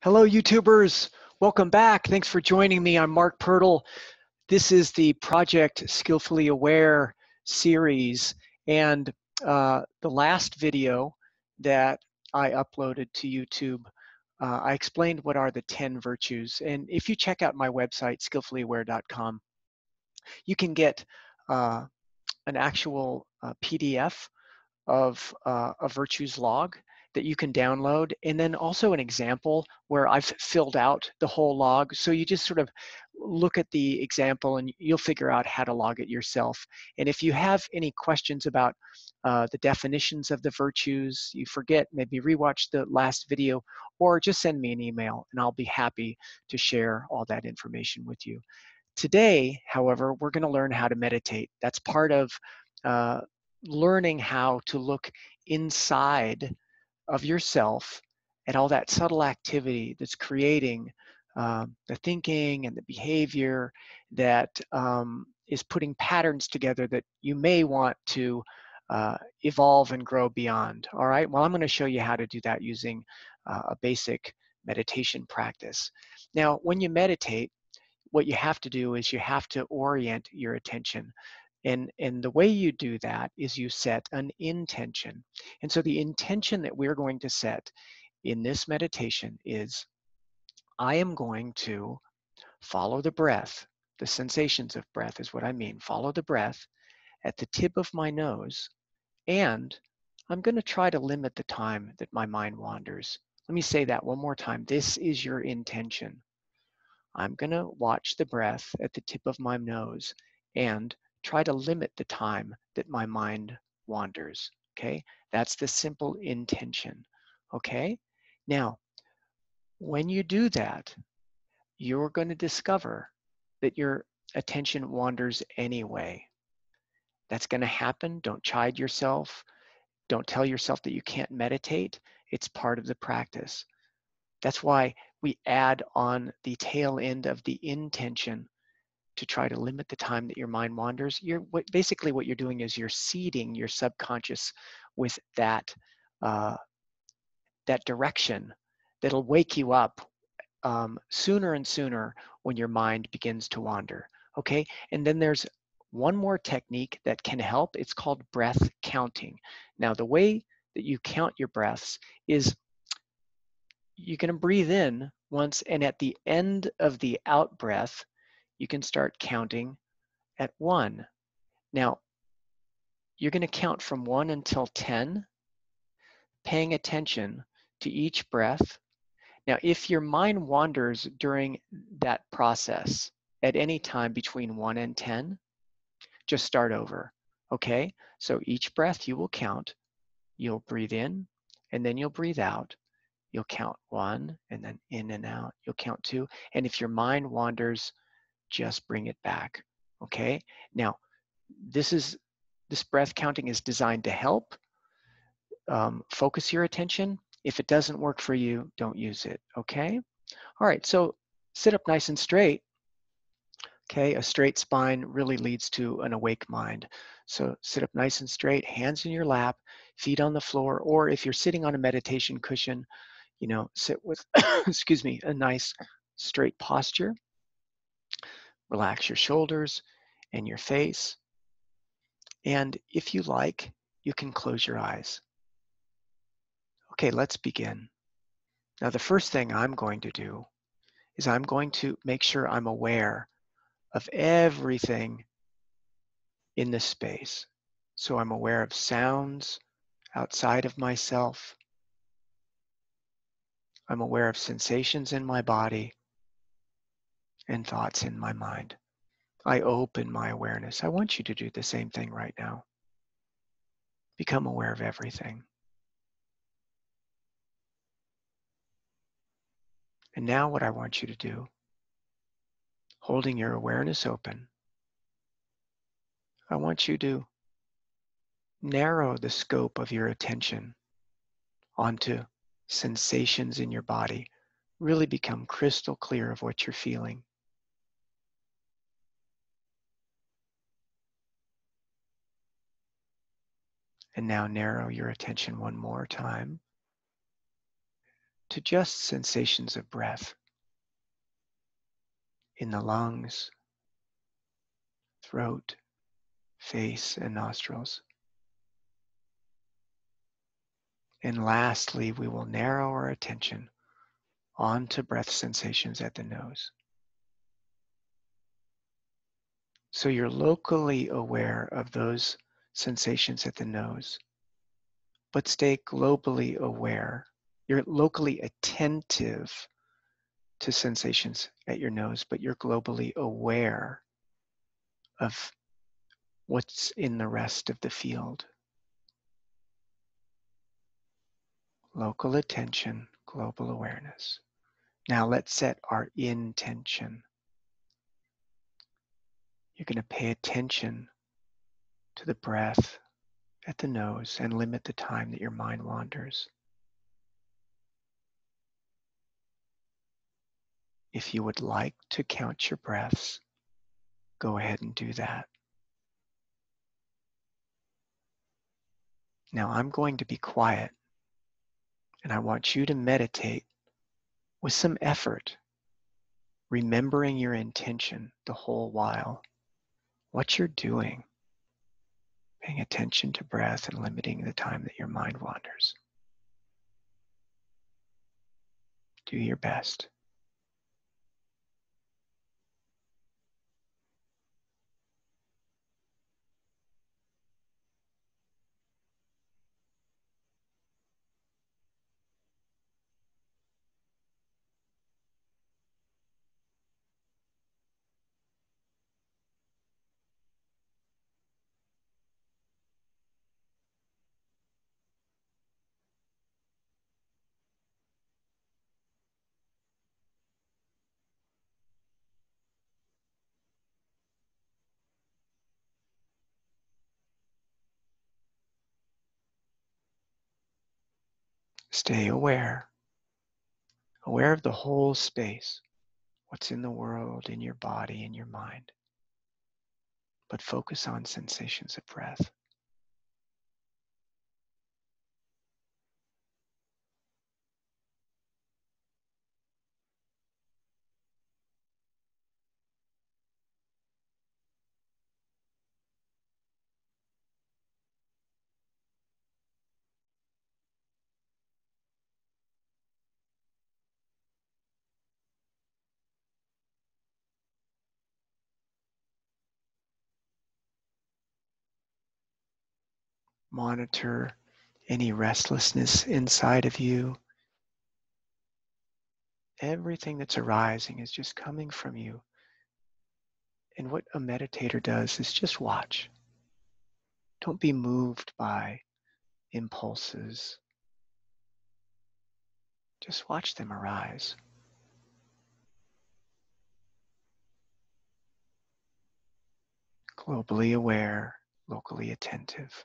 Hello, YouTubers. Welcome back. Thanks for joining me. I'm Mark Pirtle. This is the Project Skillfully Aware series. And the last video that I uploaded to YouTube, I explained what are the 10 virtues. And if you check out my website, SkillfullyAware.com, you can get an actual PDF of a virtues log that you can download, and then also an example where I've filled out the whole log. So you just sort of look at the example and you'll figure out how to log it yourself. And if you have any questions about the definitions of the virtues, you forget, maybe rewatch the last video or just send me an email and I'll be happy to share all that information with you. Today, however, we're going to learn how to meditate. That's part of learning how to look inside of yourself at all that subtle activity that's creating the thinking and the behavior that is putting patterns together that you may want to evolve and grow beyond. All right, well, I'm going to show you how to do that using a basic meditation practice. Now, when you meditate, what you have to do is you have to orient your attention. And the way you do that is you set an intention. And so the intention that we're going to set in this meditation is, I am going to follow the breath. The sensations of breath is what I mean. Follow the breath at the tip of my nose, and I'm going to try to limit the time that my mind wanders. Let me say that one more time. This is your intention. I'm going to watch the breath at the tip of my nose and try to limit the time that my mind wanders, okay? That's the simple intention, okay? Now, when you do that, you're going to discover that your attention wanders anyway. That's going to happen. Don't chide yourself. Don't tell yourself that you can't meditate. It's part of the practice. That's why we add on the tail end of the intention to try to limit the time that your mind wanders. Basically what you're doing is you're seeding your subconscious with that direction that'll wake you up sooner and sooner when your mind begins to wander. Okay, and then there's one more technique that can help. It's called breath counting. Now, the way that you count your breaths is you're going to breathe in once, and at the end of the out breath, you can start counting at 1. Now, you're going to count from 1 until 10, paying attention to each breath. Now, if your mind wanders during that process at any time between 1 and 10, just start over, okay? So each breath you will count, you'll breathe in, and then you'll breathe out. You'll count 1, and then in and out. You'll count 2, and if your mind wanders, just bring it back, okay? Now, this breath counting is designed to help focus your attention. If it doesn't work for you, don't use it, okay? All right, so sit up nice and straight. Okay, a straight spine really leads to an awake mind. So sit up nice and straight, hands in your lap, feet on the floor, or if you're sitting on a meditation cushion, you know, sit with, excuse me, a nice straight posture. Relax your shoulders and your face. And if you like, you can close your eyes. Okay, let's begin. Now, the first thing I'm going to do is I'm going to make sure I'm aware of everything in this space. So I'm aware of sounds outside of myself. I'm aware of sensations in my body and thoughts in my mind. I open my awareness. I want you to do the same thing right now. Become aware of everything. And now what I want you to do, holding your awareness open, I want you to narrow the scope of your attention onto sensations in your body. Really become crystal clear of what you're feeling. And now narrow your attention one more time to just sensations of breath in the lungs, throat, face, and nostrils. And lastly, we will narrow our attention onto breath sensations at the nose. So you're locally aware of those sensations at the nose, but stay globally aware. You're locally attentive to sensations at your nose, but you're globally aware of what's in the rest of the field. Local attention, global awareness. Now let's set our intention. You're going to pay attention to the breath at the nose and limit the time that your mind wanders. If you would like to count your breaths, go ahead and do that. Now I'm going to be quiet, and I want you to meditate with some effort, remembering your intention the whole while. What you're doing, paying attention to breath and limiting the time that your mind wanders. Do your best. Stay aware of the whole space, what's in the world, in your body, in your mind. But focus on sensations of breath. Monitor any restlessness inside of you. Everything that's arising is just coming from you. And what a meditator does is just watch. Don't be moved by impulses. Just watch them arise. Globally aware, locally attentive.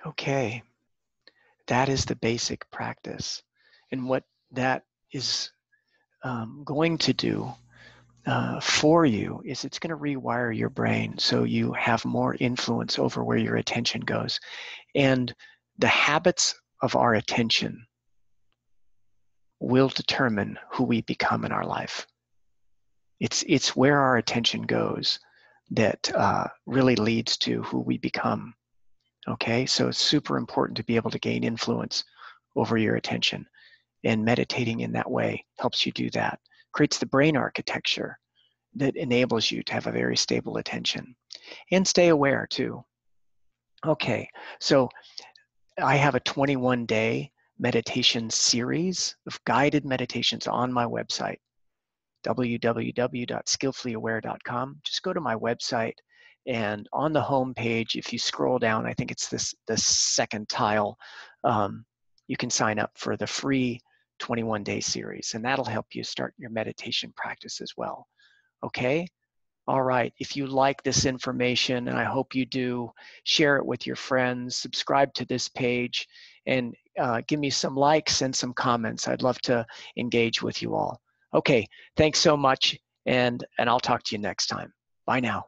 Okay, that is the basic practice. And what that is going to do for you is it's going to rewire your brain so you have more influence over where your attention goes. And the habits of our attention will determine who we become in our life. It's where our attention goes that really leads to who we become. Okay, so it's super important to be able to gain influence over your attention, and meditating in that way helps you do that. Creates the brain architecture that enables you to have a very stable attention and stay aware too. Okay, so I have a 21-day meditation series of guided meditations on my website, www.skillfullyaware.com. Just go to my website, and on the home page, if you scroll down, I think it's the second tile, you can sign up for the free 21-day series, and that'll help you start your meditation practice as well. Okay, All right, if you like this information, and I hope you do, share it with your friends, subscribe to this page, and give me some likes and some comments. I'd love to engage with you all. Okay, thanks so much, and I'll talk to you next time. Bye now.